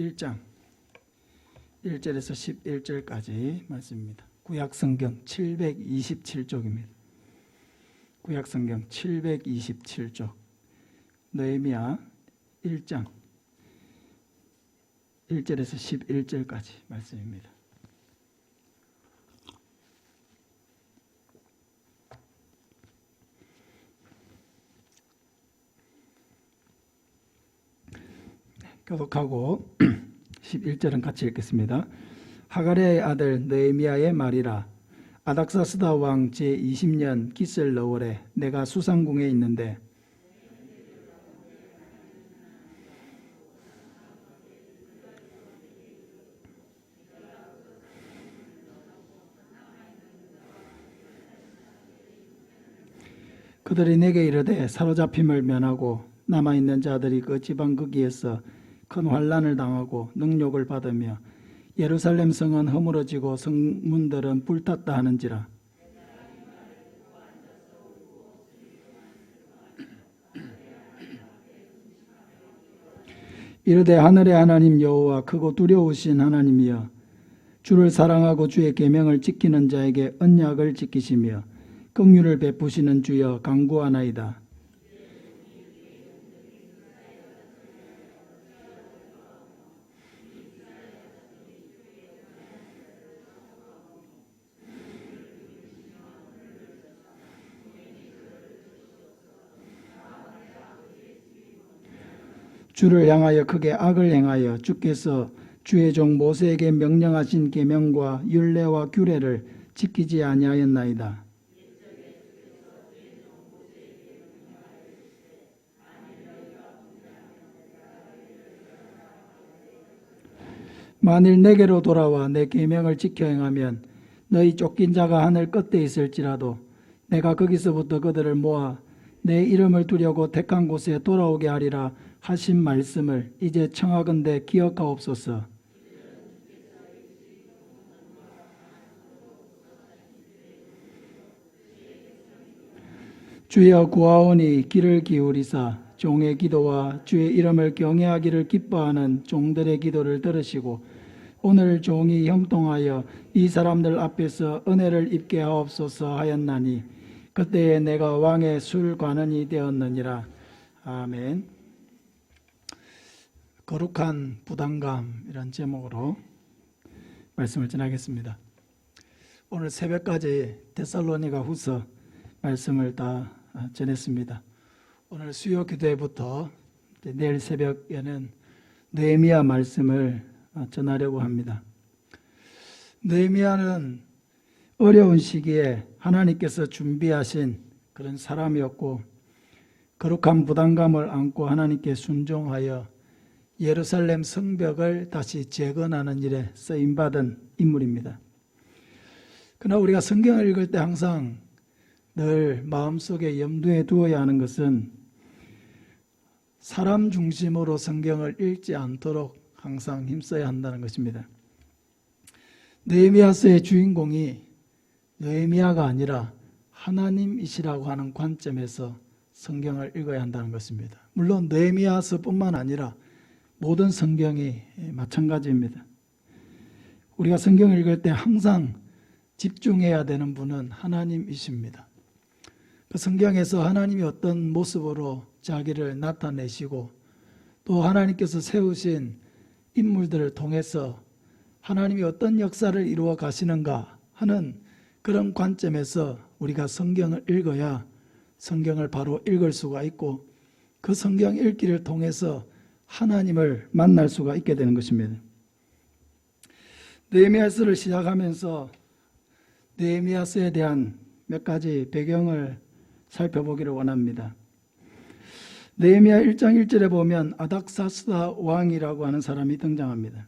1장 1절에서 11절까지 말씀입니다. 구약성경 727쪽입니다. 구약성경 727쪽 느헤미야 1장 1절에서 11절까지 말씀입니다. 교독하고 11절은 같이 읽겠습니다. 하가랴의 아들 느헤미야의 말이라. 아닥사스다 왕 제20년 기슬러월에 내가 수상궁에 있는데 그들이 내게 이르되 사로잡힘을 면하고 남아있는 자들이 그 지방 거기에서 큰 환난을 당하고 능욕을 받으며 예루살렘 성은 허물어지고 성문들은 불탔다 하는지라. 이르되 하늘의 하나님 여호와 크고 두려우신 하나님이여 주를 사랑하고 주의 계명을 지키는 자에게 언약을 지키시며 긍휼을 베푸시는 주여 간구하나이다. 주를 향하여 크게 악을 행하여 주께서 주의 종 모세에게 명령하신 계명과 율례와 규례를 지키지 아니하였나이다. 만일 내게로 돌아와 내 계명을 지켜 행하면 너희 쫓긴 자가 하늘 끝에 있을지라도 내가 거기서부터 그들을 모아 내 이름을 두려고 택한 곳에 돌아오게 하리라 하신 말씀을 이제 청하건대 기억하옵소서. 주여 구하오니 귀를 기울이사 종의 기도와 주의 이름을 경외하기를 기뻐하는 종들의 기도를 들으시고 오늘 종이 형통하여 이 사람들 앞에서 은혜를 입게 하옵소서 하였나니 그때에 내가 왕의 술관원이 되었느니라. 아멘. 거룩한 부담감이란 제목으로 말씀을 전하겠습니다. 오늘 새벽까지 데살로니가 후서 말씀을 다 전했습니다. 오늘 수요 기도회부터 내일 새벽에는 느헤미야 말씀을 전하려고 합니다. 느헤미야는 어려운 시기에 하나님께서 준비하신 그런 사람이었고 거룩한 부담감을 안고 하나님께 순종하여 예루살렘 성벽을 다시 재건하는 일에 쓰임받은 인물입니다. 그러나 우리가 성경을 읽을 때 항상 늘 마음속에 염두에 두어야 하는 것은 사람 중심으로 성경을 읽지 않도록 항상 힘써야 한다는 것입니다. 느헤미야서의 주인공이 느헤미야가 아니라 하나님이시라고 하는 관점에서 성경을 읽어야 한다는 것입니다. 물론 느헤미야서뿐만 아니라 모든 성경이 마찬가지입니다. 우리가 성경을 읽을 때 항상 집중해야 되는 분은 하나님이십니다. 그 성경에서 하나님이 어떤 모습으로 자기를 나타내시고 또 하나님께서 세우신 인물들을 통해서 하나님이 어떤 역사를 이루어 가시는가 하는 그런 관점에서 우리가 성경을 읽어야 성경을 바로 읽을 수가 있고 그 성경 읽기를 통해서 하나님을 만날 수가 있게 되는 것입니다. 느헤미야서를 시작하면서 느헤미야서에 대한 몇 가지 배경을 살펴보기를 원합니다. 느헤미야 1장 1절에 보면 아닥사스다 왕이라고 하는 사람이 등장합니다.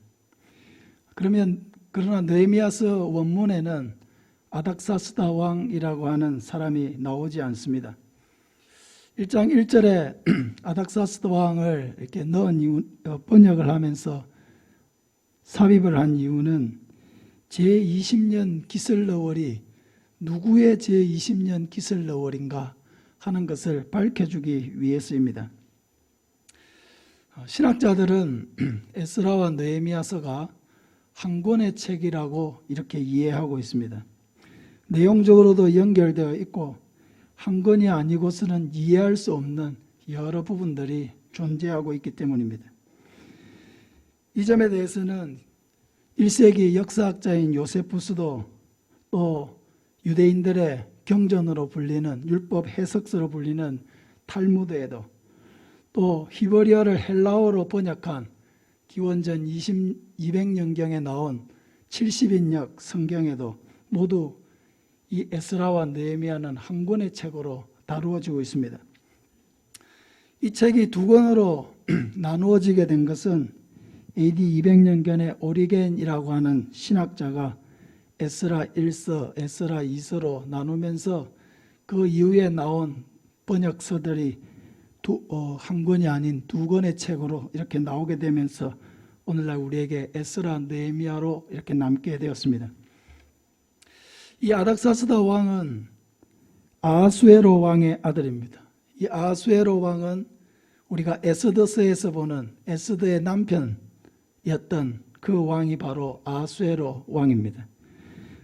그러나 느헤미야서 원문에는 아닥사스다 왕이라고 하는 사람이 나오지 않습니다. 1장 1절에 아닥사스다 왕을 이렇게 번역을 하면서 삽입을 한 이유는 제20년 기슬러월이 누구의 제20년 기슬러월인가 하는 것을 밝혀주기 위해서입니다. 신학자들은 에스라와 느헤미야서가 한 권의 책이라고 이렇게 이해하고 있습니다. 내용적으로도 연결되어 있고 한 권이 아니고서는 이해할 수 없는 여러 부분들이 존재하고 있기 때문입니다. 이 점에 대해서는 1세기 역사학자인 요세푸스도 또 유대인들의 경전으로 불리는 율법 해석서로 불리는 탈무드에도 또 히브리어를 헬라어로 번역한 기원전 200년경에 나온 70인역 성경에도 모두 이 에스라와 느헤미야는 한 권의 책으로 다루어지고 있습니다. 이 책이 두 권으로 나누어지게 된 것은 AD 200년경에 오리겐이라고 하는 신학자가 에스라 1서, 에스라 2서로 나누면서 그 이후에 나온 번역서들이 한 권이 아닌 두 권의 책으로 이렇게 나오게 되면서 오늘날 우리에게 에스라, 느헤미야로 이렇게 남게 되었습니다. 이 아닥사스다 왕은 아하수에로 왕의 아들입니다. 이 아하수에로 왕은 우리가 에스더서에서 보는 에스더의 남편이었던 그 왕이 바로 아하수에로 왕입니다.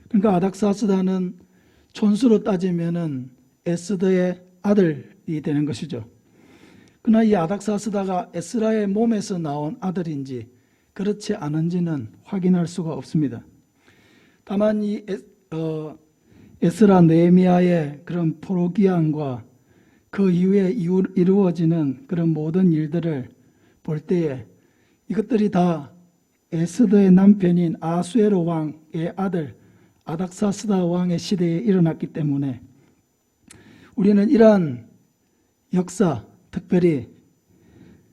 그러니까 아닥사스다는 촌수로 따지면은 에스더의 아들이 되는 것이죠. 그러나 이 아닥사스다가 에스라의 몸에서 나온 아들인지 그렇지 않은지는 확인할 수가 없습니다. 다만 이 에스라 느헤미야의 그런 포로기한과 그 이후에 이루어지는 그런 모든 일들을 볼 때에 이것들이 다 에스더의 남편인 아하수에로 왕의 아들 아닥사스다 왕의 시대에 일어났기 때문에 우리는 이러한 역사, 특별히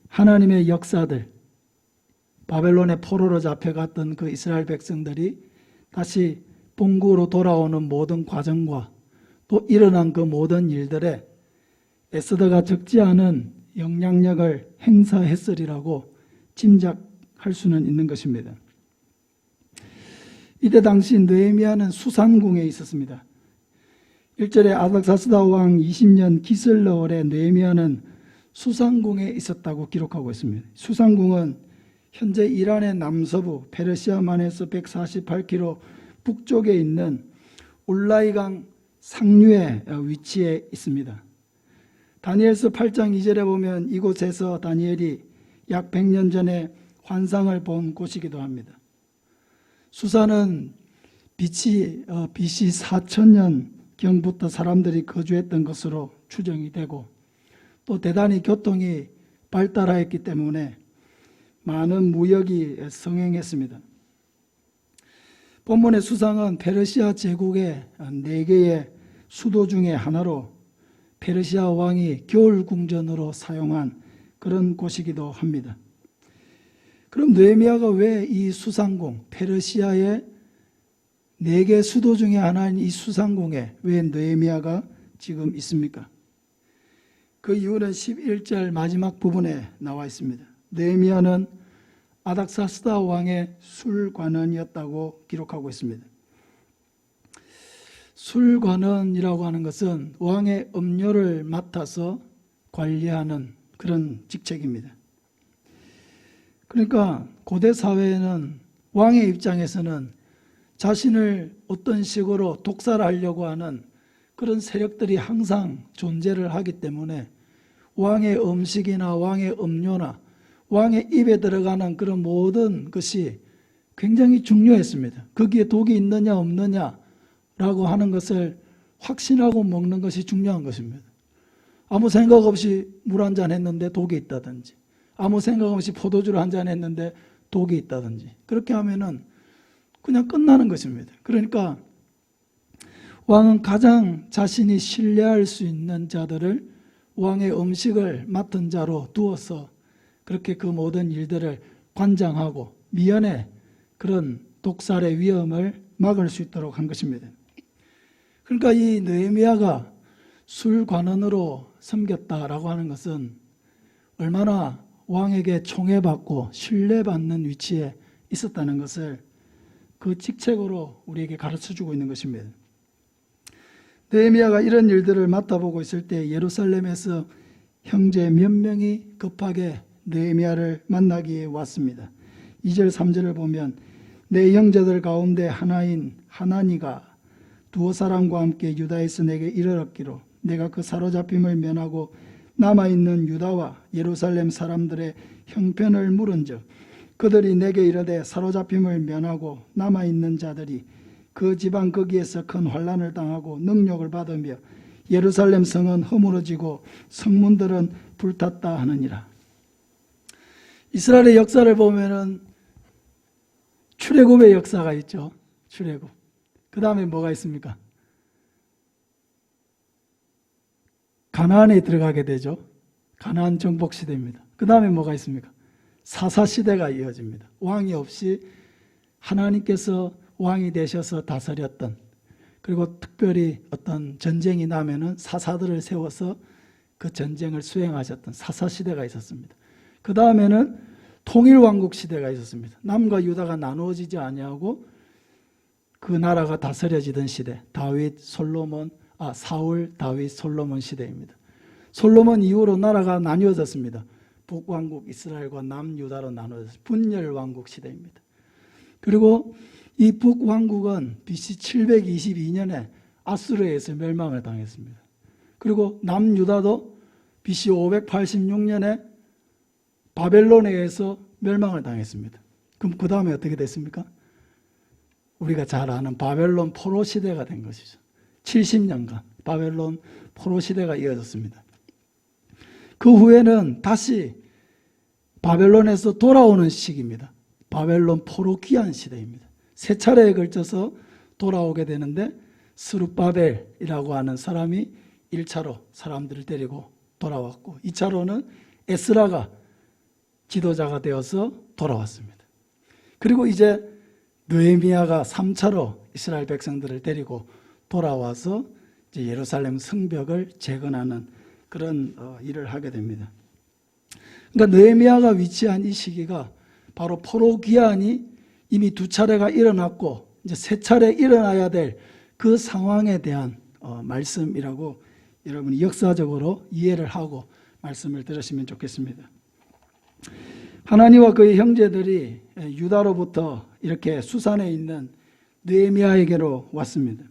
하나님의 역사들, 바벨론의 포로로 잡혀갔던 그 이스라엘 백성들이 다시 본국으로 돌아오는 모든 과정과 또 일어난 그 모든 일들에 에스더가 적지 않은 영향력을 행사했으리라고 짐작할 수는 있는 것입니다. 이때 당시 느헤미야는 수산궁에 있었습니다. 1절에 아닥사스다 왕 20년 기슬러월에 느헤미야는 수산궁에 있었다고 기록하고 있습니다. 수산궁은 현재 이란의 남서부 페르시아만에서 148km 북쪽에 있는 울라이강 상류에 위치해 있습니다. 다니엘서 8장 2절에 보면 이곳에서 다니엘이 약 100년 전에 환상을 본 곳이기도 합니다. 수산은 BC 4000년경부터 사람들이 거주했던 것으로 추정이 되고 또 대단히 교통이 발달하였기 때문에 많은 무역이 성행했습니다. 본문의 수상은 페르시아 제국의 4개의 수도 중에 하나로 페르시아 왕이 겨울 궁전으로 사용한 그런 곳이기도 합니다. 그럼 느헤미야가 왜 이 수상궁, 페르시아의 4개 수도 중에 하나인 이 수상궁에 왜 느헤미야가 지금 있습니까? 그 이유는 11절 마지막 부분에 나와 있습니다. 느헤미야는 아닥사스다 왕의 술관원이었다고 기록하고 있습니다. 술관원이라고 하는 것은 왕의 음료를 맡아서 관리하는 그런 직책입니다. 그러니까 고대 사회에는 왕의 입장에서는 자신을 어떤 식으로 독살하려고 하는 그런 세력들이 항상 존재를 하기 때문에 왕의 음식이나 왕의 음료나 왕의 입에 들어가는 그런 모든 것이 굉장히 중요했습니다. 거기에 독이 있느냐 없느냐라고 하는 것을 확신하고 먹는 것이 중요한 것입니다. 아무 생각 없이 물 한 잔 했는데 독이 있다든지 아무 생각 없이 포도주를 한 잔 했는데 독이 있다든지 그렇게 하면은 그냥 끝나는 것입니다. 그러니까 왕은 가장 자신이 신뢰할 수 있는 자들을 왕의 음식을 맡은 자로 두어서 그렇게 그 모든 일들을 관장하고 미연에 그런 독살의 위험을 막을 수 있도록 한 것입니다. 그러니까 이 느헤미야가 술관원으로 섬겼다라고 하는 것은 얼마나 왕에게 총애받고 신뢰받는 위치에 있었다는 것을 그 직책으로 우리에게 가르쳐주고 있는 것입니다. 느헤미야가 이런 일들을 맡아보고 있을 때 예루살렘에서 형제 몇 명이 급하게 느헤미야를 만나기 위해 왔습니다. 2절 3절을 보면 내 형제들 가운데 하나인 하나니가 두어 사람과 함께 유다에서 내게 이르렀기로 내가 그 사로잡힘을 면하고 남아있는 유다와 예루살렘 사람들의 형편을 물은즉 그들이 내게 이르되 사로잡힘을 면하고 남아있는 자들이 그 지방 거기에서 큰 환난을 당하고 능욕을 받으며 예루살렘 성은 허물어지고 성문들은 불탔다 하느니라. 이스라엘의 역사를 보면은 출애굽의 역사가 있죠. 출애굽. 그 다음에 뭐가 있습니까? 가나안에 들어가게 되죠. 가나안 정복 시대입니다. 그 다음에 뭐가 있습니까? 사사 시대가 이어집니다. 왕이 없이 하나님께서 왕이 되셔서 다스렸던, 그리고 특별히 어떤 전쟁이 나면은 사사들을 세워서 그 전쟁을 수행하셨던 사사 시대가 있었습니다. 그 다음에는 통일왕국 시대가 있었습니다. 남과 유다가 나누어지지 아니하고 그 나라가 다스려지던 시대, 사울, 다윗, 솔로몬 시대입니다. 솔로몬 이후로 나라가 나뉘어졌습니다. 북왕국 이스라엘과 남유다로 나누어졌습니다. 분열왕국 시대입니다. 그리고 이 북왕국은 BC 722년에 아수르에 의해서 멸망을 당했습니다. 그리고 남유다도 BC 586년에 바벨론에 의해서 멸망을 당했습니다. 그럼 그 다음에 어떻게 됐습니까? 우리가 잘 아는 바벨론 포로 시대가 된 것이죠. 70년간 바벨론 포로 시대가 이어졌습니다. 그 후에는 다시 바벨론에서 돌아오는 시기입니다. 바벨론 포로 귀환 시대입니다. 세 차례에 걸쳐서 돌아오게 되는데 스룹바벨이라고 하는 사람이 1차로 사람들을 데리고 돌아왔고 2차로는 에스라가 지도자가 되어서 돌아왔습니다. 그리고 이제 느헤미야가 3차로 이스라엘 백성들을 데리고 돌아와서 이제 예루살렘 성벽을 재건하는 그런 일을 하게 됩니다. 그러니까 느헤미야가 위치한 이 시기가 바로 포로 귀환이 이미 2차례가 일어났고 이제 3차례 일어나야 될 그 상황에 대한 말씀이라고 여러분이 역사적으로 이해를 하고 말씀을 들으시면 좋겠습니다. 하나니와 그의 형제들이 유다로부터 이렇게 수산에 있는 느헤미야에게로 왔습니다.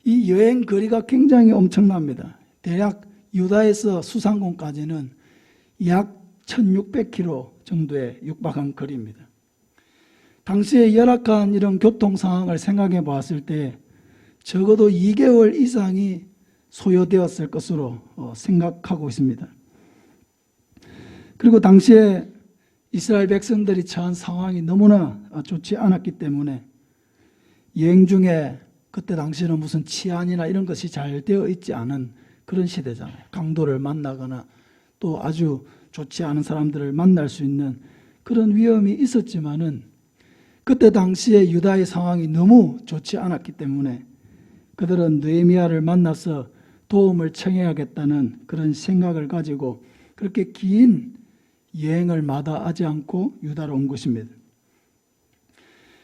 이 여행 거리가 굉장히 엄청납니다. 대략 유다에서 수산공까지는 약 1600km 정도에 육박한 거리입니다. 당시에 열악한 이런 교통 상황을 생각해 보았을 때 적어도 2개월 이상이 소요되었을 것으로 생각하고 있습니다. 그리고 당시에 이스라엘 백성들이 처한 상황이 너무나 좋지 않았기 때문에 여행 중에 그때 당시에는 무슨 치안이나 이런 것이 잘 되어 있지 않은 그런 시대잖아요. 강도를 만나거나 또 아주 좋지 않은 사람들을 만날 수 있는 그런 위험이 있었지만은 그때 당시에 유다의 상황이 너무 좋지 않았기 때문에 그들은 느헤미야를 만나서 도움을 청해야겠다는 그런 생각을 가지고 그렇게 긴 여행을 마다하지 않고 유다로 온 것입니다.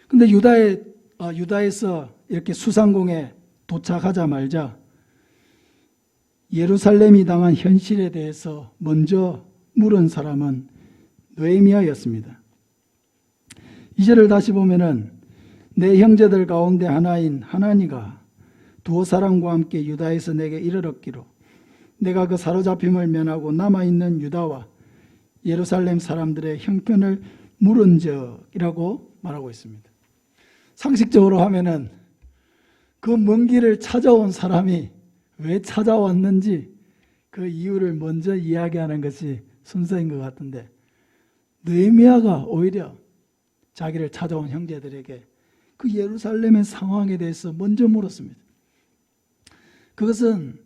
그런데 유다에서 이렇게 수산공에 도착하자마자 예루살렘이 당한 현실에 대해서 먼저 물은 사람은 느헤미야였습니다. 2절을 다시 보면은 내 형제들 가운데 하나인 하나니가 두어 사람과 함께 유다에서 내게 이르렀기로 내가 그 사로잡힘을 면하고 남아있는 유다와 예루살렘 사람들의 형편을 물은적이라고 말하고 있습니다. 상식적으로 하면은 그 먼 길을 찾아온 사람이 왜 찾아왔는지 그 이유를 먼저 이야기하는 것이 순서인 것 같은데 느헤미야가 오히려 자기를 찾아온 형제들에게 그 예루살렘의 상황에 대해서 먼저 물었습니다. 그것은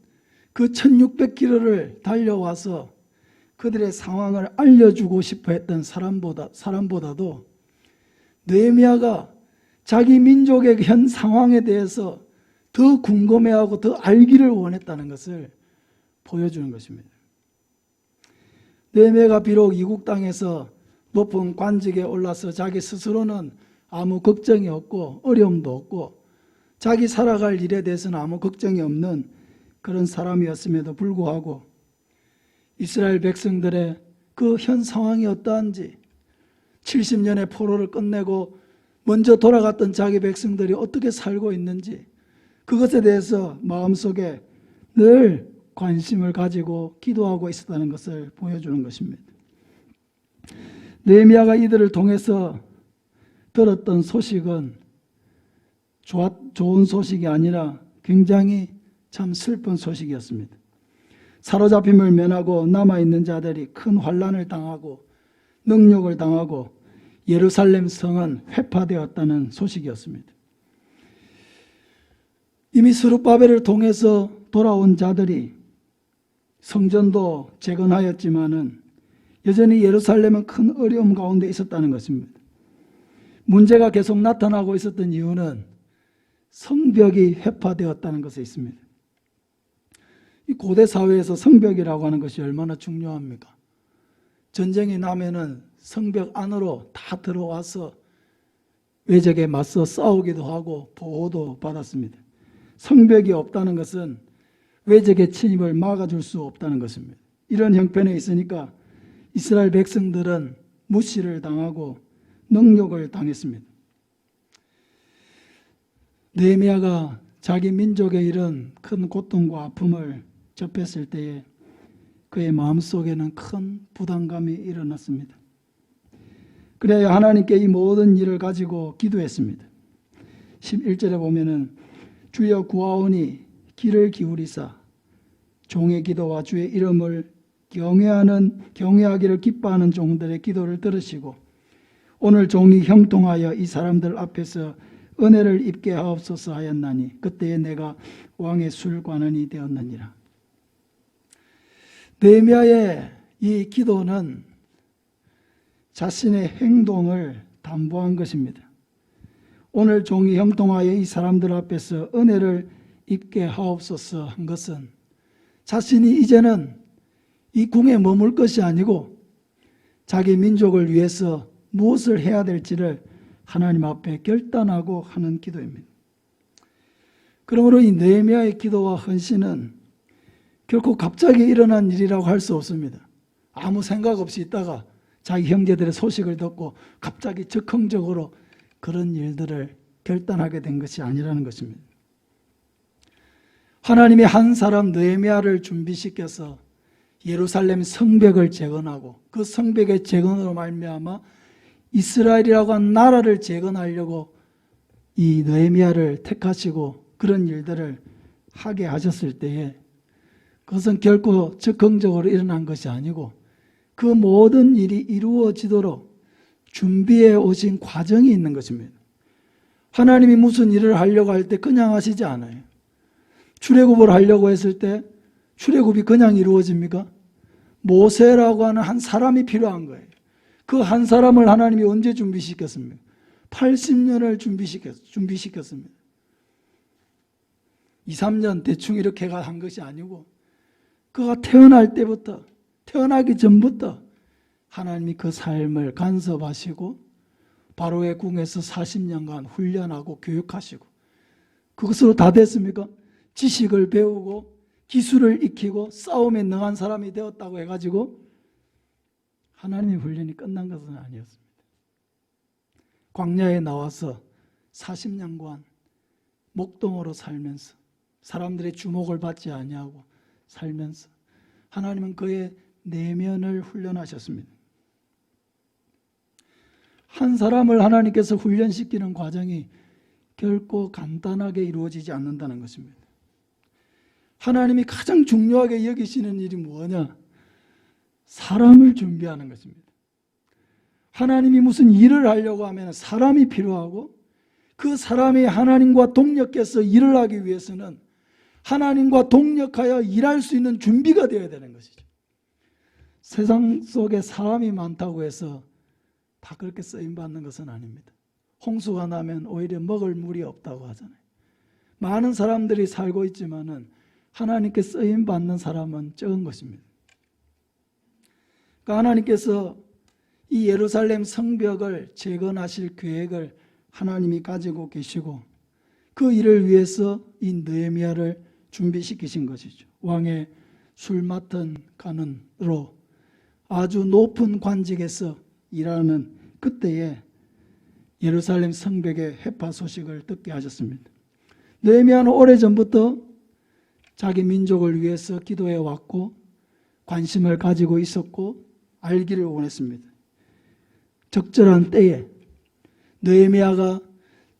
그 1600km를 달려와서 그들의 상황을 알려주고 싶어 했던 사람보다도 느헤미야가 자기 민족의 현 상황에 대해서 더 궁금해하고 더 알기를 원했다는 것을 보여주는 것입니다. 느헤미야가 비록 이국 땅에서 높은 관직에 올라서 자기 스스로는 아무 걱정이 없고 어려움도 없고 자기 살아갈 일에 대해서는 아무 걱정이 없는 그런 사람이었음에도 불구하고 이스라엘 백성들의 그 현 상황이 어떠한지, 70년의 포로를 끝내고 먼저 돌아갔던 자기 백성들이 어떻게 살고 있는지, 그것에 대해서 마음속에 늘 관심을 가지고 기도하고 있었다는 것을 보여주는 것입니다. 느헤미야가 이들을 통해서 들었던 소식은 좋은 소식이 아니라 굉장히 참 슬픈 소식이었습니다. 사로잡힘을 면하고 남아있는 자들이 큰 환난을 당하고 능욕을 당하고 예루살렘 성은 회파되었다는 소식이었습니다. 이미 스룹바벨을 통해서 돌아온 자들이 성전도 재건하였지만은 여전히 예루살렘은 큰 어려움 가운데 있었다는 것입니다. 문제가 계속 나타나고 있었던 이유는 성벽이 회파되었다는 것에 있습니다. 이 고대 사회에서 성벽이라고 하는 것이 얼마나 중요합니까? 전쟁이 나면은 성벽 안으로 다 들어와서 외적에 맞서 싸우기도 하고 보호도 받았습니다. 성벽이 없다는 것은 외적의 침입을 막아줄 수 없다는 것입니다. 이런 형편에 있으니까 이스라엘 백성들은 무시를 당하고 능욕을 당했습니다. 느헤미야가 자기 민족의 이런 큰 고통과 아픔을 접했을 때에 그의 마음속에는 큰 부담감이 일어났습니다. 그래야 하나님께 이 모든 일을 가지고 기도했습니다. 11절에 보면은 주여 구하오니 귀를 기울이사 종의 기도와 주의 이름을 경외하기를 기뻐하는 종들의 기도를 들으시고 오늘 종이 형통하여 이 사람들 앞에서 은혜를 입게 하옵소서 하였나니 그때에 내가 왕의 술관원이 되었느니라. 느헤미야의 이 기도는 자신의 행동을 담보한 것입니다. 오늘 종이 형통하여 이 사람들 앞에서 은혜를 입게 하옵소서 한 것은 자신이 이제는 이 궁에 머물 것이 아니고 자기 민족을 위해서 무엇을 해야 될지를 하나님 앞에 결단하고 하는 기도입니다. 그러므로 이 느헤미야의 기도와 헌신은 결코 갑자기 일어난 일이라고 할 수 없습니다. 아무 생각 없이 있다가 자기 형제들의 소식을 듣고 갑자기 즉흥적으로 그런 일들을 결단하게 된 것이 아니라는 것입니다. 하나님이 한 사람 느헤미야를 준비시켜서 예루살렘 성벽을 재건하고 그 성벽의 재건으로 말미암아 이스라엘이라고 한 나라를 재건하려고 이 느헤미야를 택하시고 그런 일들을 하게 하셨을 때에 그것은 결코 즉흥적으로 일어난 것이 아니고 그 모든 일이 이루어지도록 준비해 오신 과정이 있는 것입니다. 하나님이 무슨 일을 하려고 할 때 그냥 하시지 않아요. 출애굽을 하려고 했을 때 출애굽이 그냥 이루어집니까? 모세라고 하는 한 사람이 필요한 거예요. 그 한 사람을 하나님이 언제 준비시켰습니까? 80년을 준비시켰습니다. 2, 3년 대충 이렇게 한 것이 아니고 그가 태어날 때부터 태어나기 전부터 하나님이 그 삶을 간섭하시고 바로의 궁에서 40년간 훈련하고 교육하시고 그것으로 다 됐습니까? 지식을 배우고 기술을 익히고 싸움에 능한 사람이 되었다고 해가지고 하나님의 훈련이 끝난 것은 아니었습니다. 광야에 나와서 40년간 목동으로 살면서 사람들의 주목을 받지 아니하고 살면서 하나님은 그의 내면을 훈련하셨습니다. 한 사람을 하나님께서 훈련시키는 과정이 결코 간단하게 이루어지지 않는다는 것입니다. 하나님이 가장 중요하게 여기시는 일이 뭐냐? 사람을 준비하는 것입니다. 하나님이 무슨 일을 하려고 하면 사람이 필요하고 그 사람이 하나님과 동력해서 일을 하기 위해서는 하나님과 동력하여 일할 수 있는 준비가 되어야 되는 것이죠. 세상 속에 사람이 많다고 해서 다 그렇게 쓰임받는 것은 아닙니다. 홍수가 나면 오히려 먹을 물이 없다고 하잖아요. 많은 사람들이 살고 있지만은 하나님께 쓰임받는 사람은 적은 것입니다. 그러니까 하나님께서 이 예루살렘 성벽을 재건하실 계획을 하나님이 가지고 계시고 그 일을 위해서 이 느헤미야를 준비시키신 것이죠. 왕의 술 맡은 간은으로 아주 높은 관직에서 일하는 그때에 예루살렘 성벽의 회파 소식을 듣게 하셨습니다. 느헤미야는 오래전부터 자기 민족을 위해서 기도해 왔고 관심을 가지고 있었고 알기를 원했습니다. 적절한 때에 느헤미야가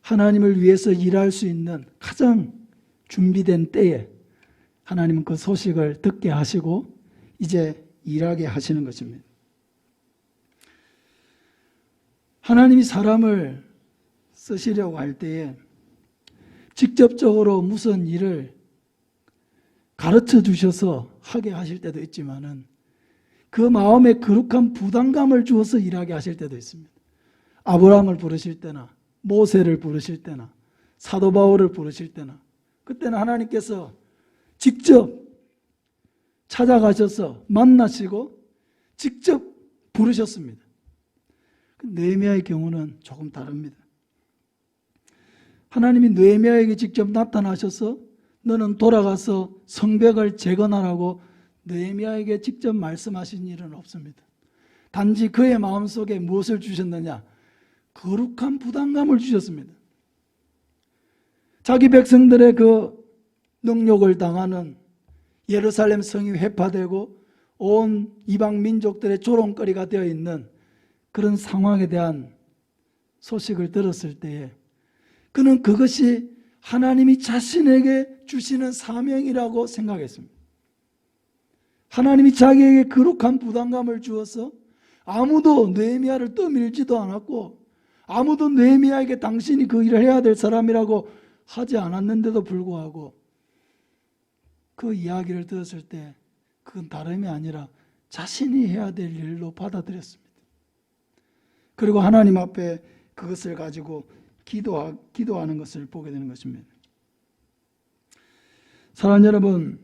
하나님을 위해서 일할 수 있는 가장 준비된 때에 하나님은 그 소식을 듣게 하시고 이제 일하게 하시는 것입니다. 하나님이 사람을 쓰시려고 할 때에 직접적으로 무슨 일을 가르쳐 주셔서 하게 하실 때도 있지만은 그 마음에 거룩한 부담감을 주어서 일하게 하실 때도 있습니다. 아브라함을 부르실 때나 모세를 부르실 때나 사도 바울을 부르실 때나 그때는 하나님께서 직접 찾아가셔서 만나시고 직접 부르셨습니다. 느헤미야의 경우는 조금 다릅니다. 하나님이 느헤미야에게 직접 나타나셔서 너는 돌아가서 성벽을 재건하라고 느헤미야에게 직접 말씀하신 일은 없습니다. 단지 그의 마음속에 무엇을 주셨느냐? 거룩한 부담감을 주셨습니다. 자기 백성들의 그 능욕을 당하는 예루살렘 성이 회파되고 온 이방 민족들의 조롱거리가 되어 있는 그런 상황에 대한 소식을 들었을 때에 그는 그것이 하나님이 자신에게 주시는 사명이라고 생각했습니다. 하나님이 자기에게 거룩한 부담감을 주어서 아무도 느헤미야를 떠밀지도 않았고 아무도 느헤미야에게 당신이 그 일을 해야 될 사람이라고 하지 않았는데도 불구하고 그 이야기를 들었을 때 그건 다름이 아니라 자신이 해야 될 일로 받아들였습니다. 그리고 하나님 앞에 그것을 가지고 기도하는 것을 보게 되는 것입니다. 사랑하는 여러분,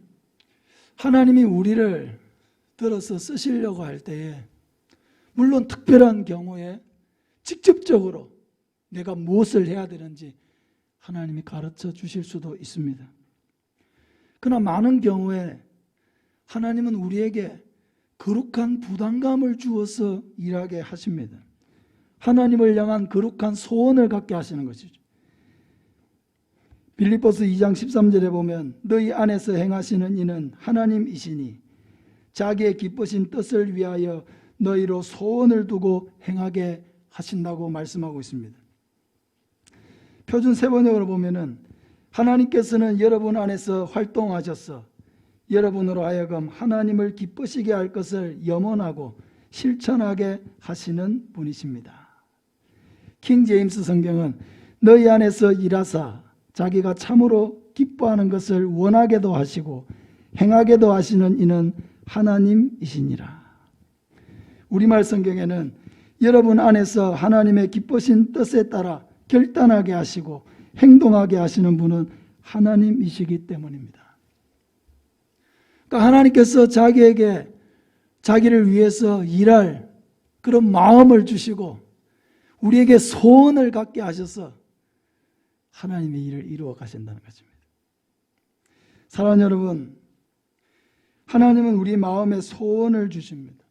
하나님이 우리를 들어서 쓰시려고 할 때에 물론 특별한 경우에 직접적으로 내가 무엇을 해야 되는지 하나님이 가르쳐 주실 수도 있습니다. 그러나 많은 경우에 하나님은 우리에게 거룩한 부담감을 주어서 일하게 하십니다. 하나님을 향한 거룩한 소원을 갖게 하시는 것이죠. 빌립보서 2장 13절에 보면 너희 안에서 행하시는 이는 하나님이시니 자기의 기쁘신 뜻을 위하여 너희로 소원을 두고 행하게 하신다고 말씀하고 있습니다. 표준 세번역으로 보면은 하나님께서는 여러분 안에서 활동하셔서 여러분으로 하여금 하나님을 기쁘시게 할 것을 염원하고 실천하게 하시는 분이십니다. 킹 제임스 성경은 너희 안에서 일하사 자기가 참으로 기뻐하는 것을 원하게도 하시고 행하게도 하시는 이는 하나님이시니라. 우리말 성경에는 여러분 안에서 하나님의 기쁘신 뜻에 따라 결단하게 하시고 행동하게 하시는 분은 하나님이시기 때문입니다. 그러니까 하나님께서 자기에게 자기를 위해서 일할 그런 마음을 주시고 우리에게 소원을 갖게 하셔서 하나님의 일을 이루어 가신다는 것입니다. 사랑하는 여러분, 하나님은 우리 마음에 소원을 주십니다.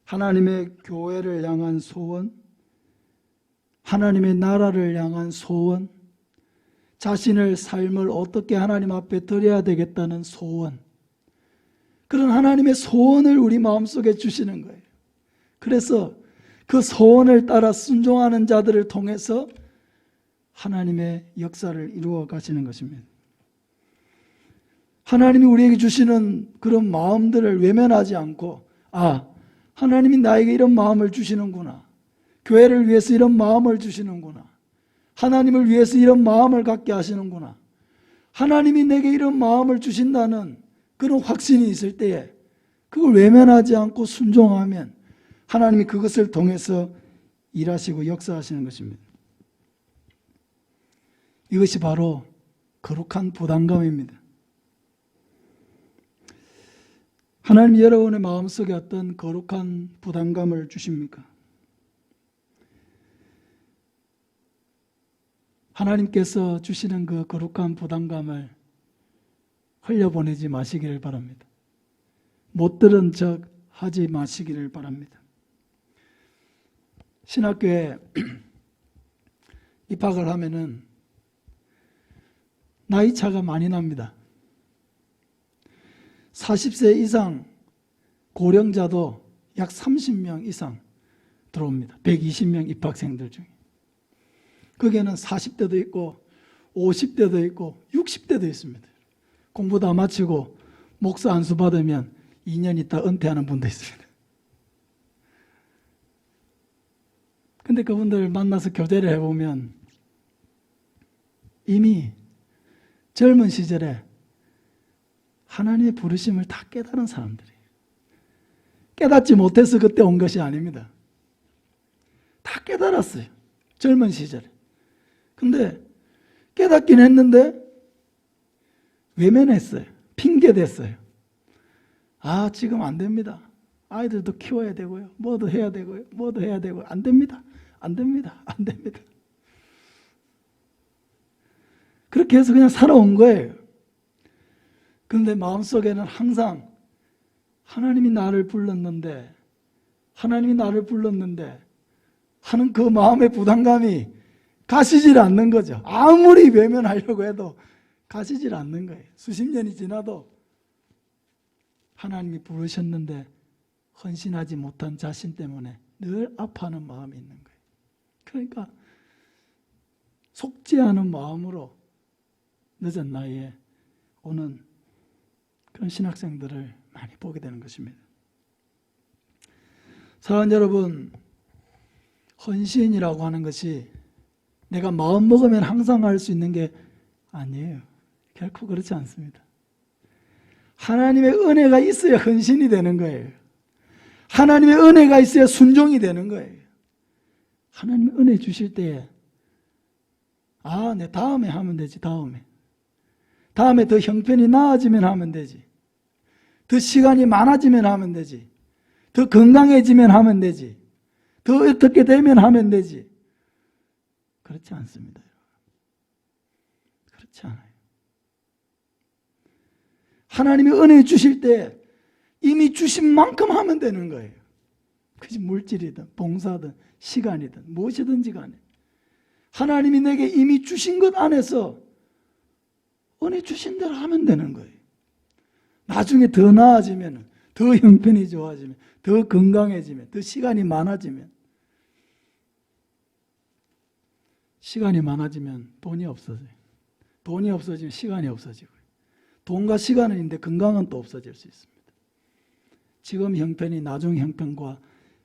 하나님의 교회를 향한 소원, 하나님의 나라를 향한 소원, 자신의 삶을 어떻게 하나님 앞에 드려야 되겠다는 소원, 그런 하나님의 소원을 우리 마음속에 주시는 거예요. 그래서 그 소원을 따라 순종하는 자들을 통해서 하나님의 역사를 이루어 가시는 것입니다. 하나님이 우리에게 주시는 그런 마음들을 외면하지 않고 하나님이 나에게 이런 마음을 주시는구나. 교회를 위해서 이런 마음을 주시는구나. 하나님을 위해서 이런 마음을 갖게 하시는구나. 하나님이 내게 이런 마음을 주신다는 그런 확신이 있을 때에 그걸 외면하지 않고 순종하면 하나님이 그것을 통해서 일하시고 역사하시는 것입니다. 이것이 바로 거룩한 부담감입니다. 하나님 여러분의 마음속에 어떤 거룩한 부담감을 주십니까? 하나님께서 주시는 그 거룩한 부담감을 흘려보내지 마시기를 바랍니다. 못 들은 척 하지 마시기를 바랍니다. 신학교에 입학을 하면은 나이 차가 많이 납니다. 40세 이상 고령자도 약 30명 이상 들어옵니다. 120명 입학생들 중에. 거기에는 40대도 있고 50대도 있고 60대도 있습니다. 공부 다 마치고 목사 안수 받으면 2년 있다 은퇴하는 분도 있습니다. 근데 그분들 만나서 교제를 해보면 이미 젊은 시절에 하나님의 부르심을 다 깨달은 사람들이에요. 깨닫지 못해서 그때 온 것이 아닙니다. 다 깨달았어요. 젊은 시절에. 근데 깨닫긴 했는데 외면했어요. 핑계댔어요. 아, 지금 안 됩니다. 아이들도 키워야 되고요. 뭐도 해야 되고요. 뭐도 해야 되고요. 안 됩니다. 안 됩니다. 안 됩니다. 그렇게 해서 그냥 살아온 거예요. 그런데 마음속에는 항상 하나님이 나를 불렀는데 하는 그 마음의 부담감이 가시질 않는 거죠. 아무리 외면하려고 해도 가시질 않는 거예요. 수십 년이 지나도 하나님이 부르셨는데 헌신하지 못한 자신 때문에 늘 아파하는 마음이 있는 거예요. 그러니까 속지 않은 마음으로 늦은 나이에 오는 그런 신학생들을 많이 보게 되는 것입니다. 사랑하는 여러분, 헌신이라고 하는 것이 내가 마음 먹으면 항상 할 수 있는 게 아니에요. 결코 그렇지 않습니다. 하나님의 은혜가 있어야 헌신이 되는 거예요. 하나님의 은혜가 있어야 순종이 되는 거예요. 하나님의 은혜 주실 때에 내 다음에 하면 되지. 다음에 더 형편이 나아지면 하면 되지. 더 시간이 많아지면 하면 되지. 더 건강해지면 하면 되지. 더 어떻게 되면 하면 되지. 그렇지 않습니다. 그렇지 않아요. 하나님이 은혜 주실 때 이미 주신 만큼 하면 되는 거예요. 그것이 물질이든 봉사든 시간이든 무엇이든지 간에 하나님이 내게 이미 주신 것 안에서 은혜 주신 대로 하면 되는 거예요. 나중에 더 나아지면, 더 형편이 좋아지면, 더 건강해지면, 더 시간이 많아지면 돈이 없어져요. 돈이 없어지면 시간이 없어지고요. 돈과 시간은 있는데 건강은 또 없어질 수 있습니다. 지금 형편이 나중 형편과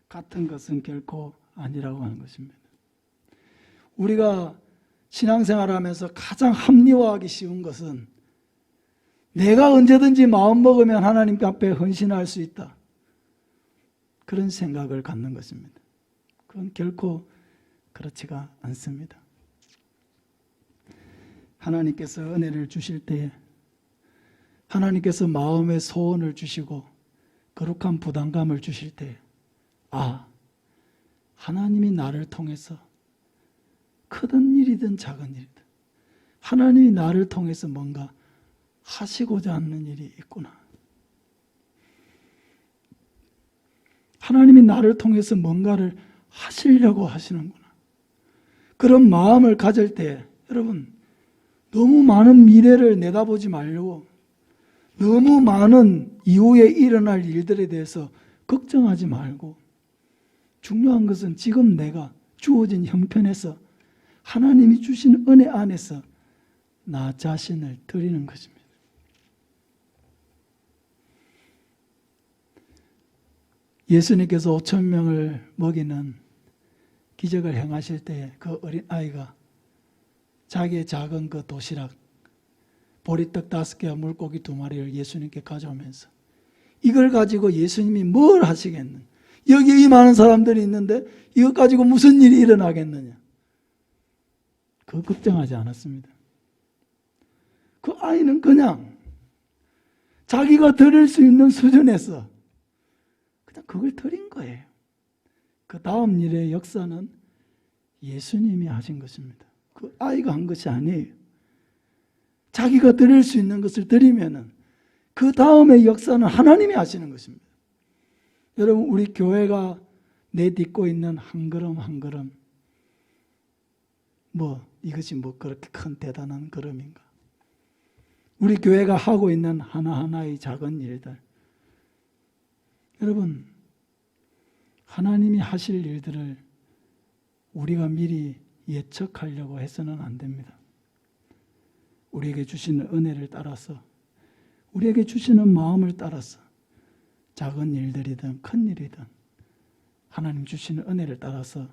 같은 것은 결코 아니라고 하는 것입니다. 우리가 신앙생활하면서 가장 합리화하기 쉬운 것은 내가 언제든지 마음 먹으면 하나님 앞에 헌신할 수 있다. 그런 생각을 갖는 것입니다. 그건 결코 그렇지가 않습니다. 하나님께서 은혜를 주실 때에 하나님께서 마음의 소원을 주시고 거룩한 부담감을 주실 때 하나님이 나를 통해서 크든 일이든 작은 일이든 하나님이 나를 통해서 뭔가 하시고자 하는 일이 있구나. 하나님이 나를 통해서 뭔가를 하시려고 하시는구나. 그런 마음을 가질 때 여러분 너무 많은 미래를 내다보지 말고 너무 많은 이후에 일어날 일들에 대해서 걱정하지 말고 중요한 것은 지금 내가 주어진 형편에서 하나님이 주신 은혜 안에서 나 자신을 드리는 것입니다. 예수님께서 5,000명을 먹이는 기적을 행하실 때 그 어린 아이가 자기의 작은 그 도시락 보리떡 5개와 물고기 2마리를 예수님께 가져오면서 이걸 가지고 예수님이 뭘 하시겠느냐, 여기 이 많은 사람들이 있는데 이것 가지고 무슨 일이 일어나겠느냐, 그거 걱정하지 않았습니다. 그 아이는 그냥 자기가 드릴 수 있는 수준에서 그냥 그걸 드린 거예요. 그 다음 일의 역사는 예수님이 하신 것입니다. 그 아이가 한 것이 아니에요. 자기가 드릴 수 있는 것을 드리면은 그 다음의 역사는 하나님이 하시는 것입니다. 여러분, 우리 교회가 내딛고 있는 한 걸음 한 걸음, 이것이 그렇게 큰 대단한 걸음인가? 우리 교회가 하고 있는 하나하나의 작은 일들, 여러분, 하나님이 하실 일들을 우리가 미리 예측하려고 해서는 안 됩니다. 우리에게 주시는 은혜를 따라서, 우리에게 주시는 마음을 따라서 작은 일들이든 큰 일이든 하나님 주시는 은혜를 따라서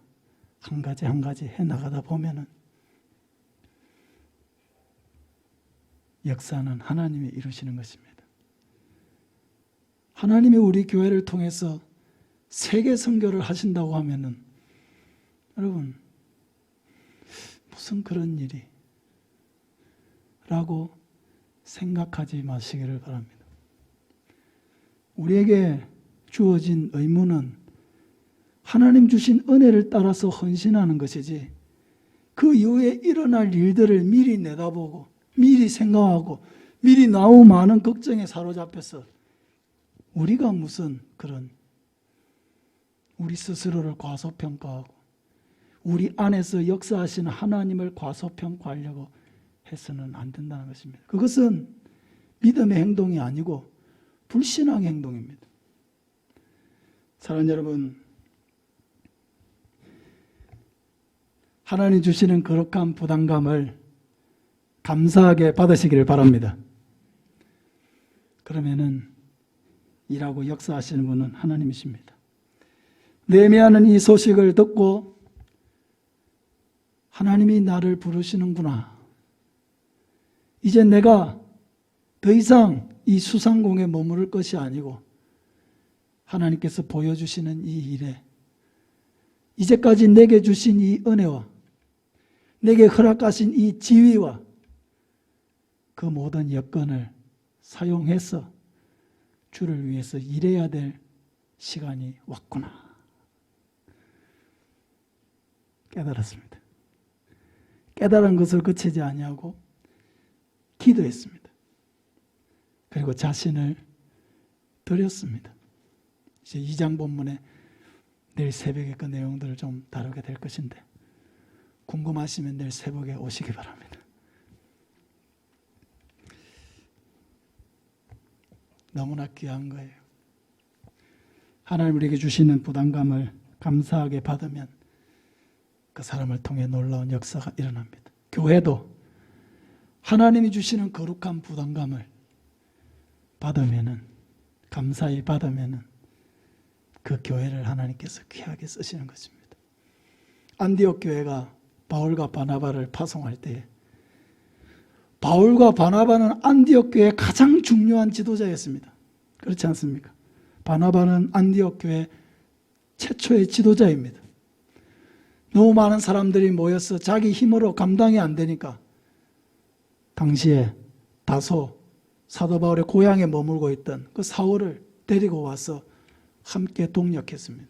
한 가지 한 가지 해나가다 보면은 역사는 하나님이 이루시는 것입니다. 하나님이 우리 교회를 통해서 세계 선교를 하신다고 하면은 여러분, 무슨 그런 일이? 라고 생각하지 마시기를 바랍니다. 우리에게 주어진 의무는 하나님 주신 은혜를 따라서 헌신하는 것이지, 그 이후에 일어날 일들을 미리 내다보고 미리 생각하고 미리 너무 많은 걱정에 사로잡혀서 우리가 무슨 그런 우리 스스로를 과소평가하고 우리 안에서 역사하시는 하나님을 과소평가하려고 해서는 안 된다는 것입니다. 그것은 믿음의 행동이 아니고 불신앙의 행동입니다. 사랑하는 여러분, 하나님 주시는 거룩한 부담감을 감사하게 받으시기를 바랍니다. 그러면은 일하고 역사하시는 분은 하나님이십니다. 느헤미야는 이 소식을 듣고 하나님이 나를 부르시는구나. 이제 내가 더 이상 이 수상공에 머무를 것이 아니고 하나님께서 보여주시는 이 일에 이제까지 내게 주신 이 은혜와 내게 허락하신 이 지위와 그 모든 여건을 사용해서 주를 위해서 일해야 될 시간이 왔구나 깨달았습니다. 깨달은 것을 그치지 아니하고 기도했습니다. 그리고 자신을 드렸습니다. 이제 2장 본문에 내일 새벽에 그 내용들을 좀 다루게 될 것인데 궁금하시면 내일 새벽에 오시기 바랍니다. 너무나 귀한 거예요. 하나님 우리에게 주시는 부담감을 감사하게 받으면 그 사람을 통해 놀라운 역사가 일어납니다. 교회도 하나님이 주시는 거룩한 부담감을 받으면은, 감사히 받으면은 그 교회를 하나님께서 귀하게 쓰시는 것입니다. 안디옥 교회가 바울과 바나바를 파송할 때 바울과 바나바는 안디옥 교회의 가장 중요한 지도자였습니다. 그렇지 않습니까? 바나바는 안디옥 교회 최초의 지도자입니다. 너무 많은 사람들이 모여서 자기 힘으로 감당이 안 되니까 당시에 다소 사도 바울의 고향에 머물고 있던 그 사울을 데리고 와서 함께 동력했습니다.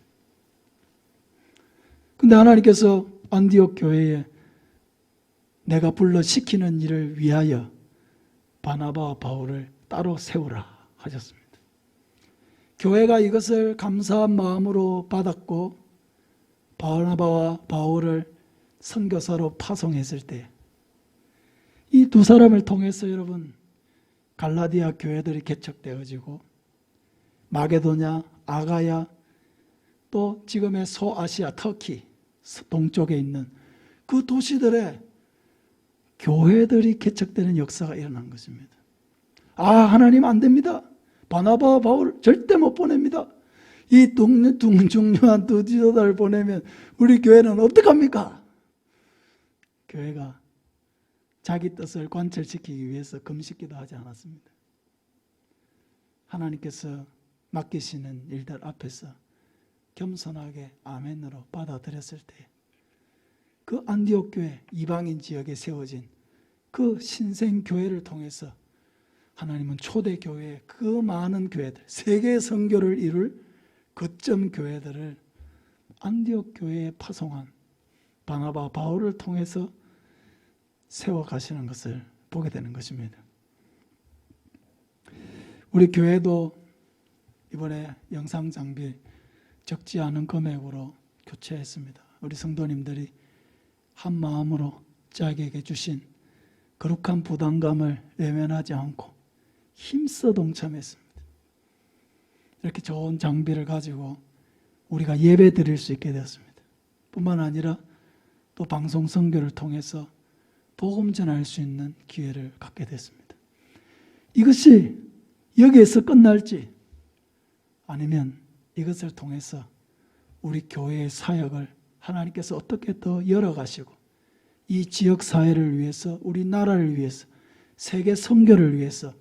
근데 하나님께서 안디옥 교회에 내가 불러 시키는 일을 위하여 바나바와 바울을 따로 세우라 하셨습니다. 교회가 이것을 감사한 마음으로 받았고 바나바와 바울을 선교사로 파송했을 때 이 두 사람을 통해서 여러분 갈라디아 교회들이 개척되어지고 마게도냐, 아가야, 또 지금의 소아시아, 터키 동쪽에 있는 그 도시들의 교회들이 개척되는 역사가 일어난 것입니다. 하나님 안 됩니다. 바나바와 바울 절대 못 보냅니다. 이 중요한 두 지도자를 보내면 우리 교회는 어떡합니까? 교회가 자기 뜻을 관철시키기 위해서 금식기도 하지 않았습니다. 하나님께서 맡기시는 일들 앞에서 겸손하게 아멘으로 받아들였을 때 그 안디옥 교회, 이방인 지역에 세워진 그 신생교회를 통해서 하나님은 초대교회, 그 많은 교회들, 세계 선교를 이룰 거점 교회들을 안디옥 교회에 파송한 바나바, 바울을 통해서 세워가시는 것을 보게 되는 것입니다. 우리 교회도 이번에 영상 장비 적지 않은 금액으로 교체했습니다. 우리 성도님들이 한 마음으로 자기에게 주신 거룩한 부담감을 외면하지 않고 힘써 동참했습니다. 이렇게 좋은 장비를 가지고 우리가 예배 드릴 수 있게 되었습니다. 뿐만 아니라 또 방송 선교를 통해서 복음 전할 수 있는 기회를 갖게 됐습니다. 이것이 여기에서 끝날지 아니면 이것을 통해서 우리 교회의 사역을 하나님께서 어떻게 더 열어가시고 이 지역 사회를 위해서, 우리 나라를 위해서, 세계 선교를 위해서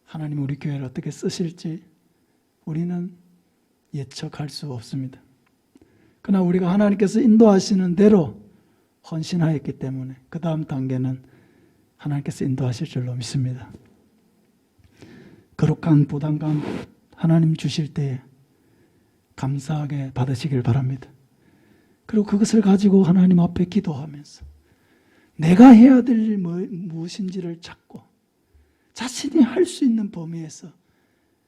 하나님 우리 교회를 어떻게 쓰실지 우리는 예측할 수 없습니다. 그러나 우리가 하나님께서 인도하시는 대로 헌신하였기 때문에 그 다음 단계는 하나님께서 인도하실 줄로 믿습니다. 거룩한 부담감 하나님 주실 때에 감사하게 받으시길 바랍니다. 그리고 그것을 가지고 하나님 앞에 기도하면서 내가 해야 될 일 무엇인지를 찾고 자신이 할 수 있는 범위에서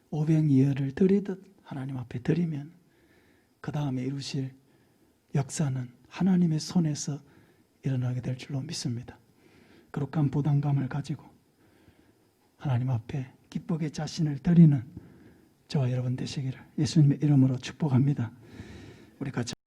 오병이어를 드리듯 하나님 앞에 드리면 그 다음에 이루실 역사는 하나님의 손에서 일어나게 될 줄로 믿습니다. 거룩한 부담감을 가지고 하나님 앞에 기쁘게 자신을 드리는 저와 여러분 되시기를 예수님의 이름으로 축복합니다. 우리 같이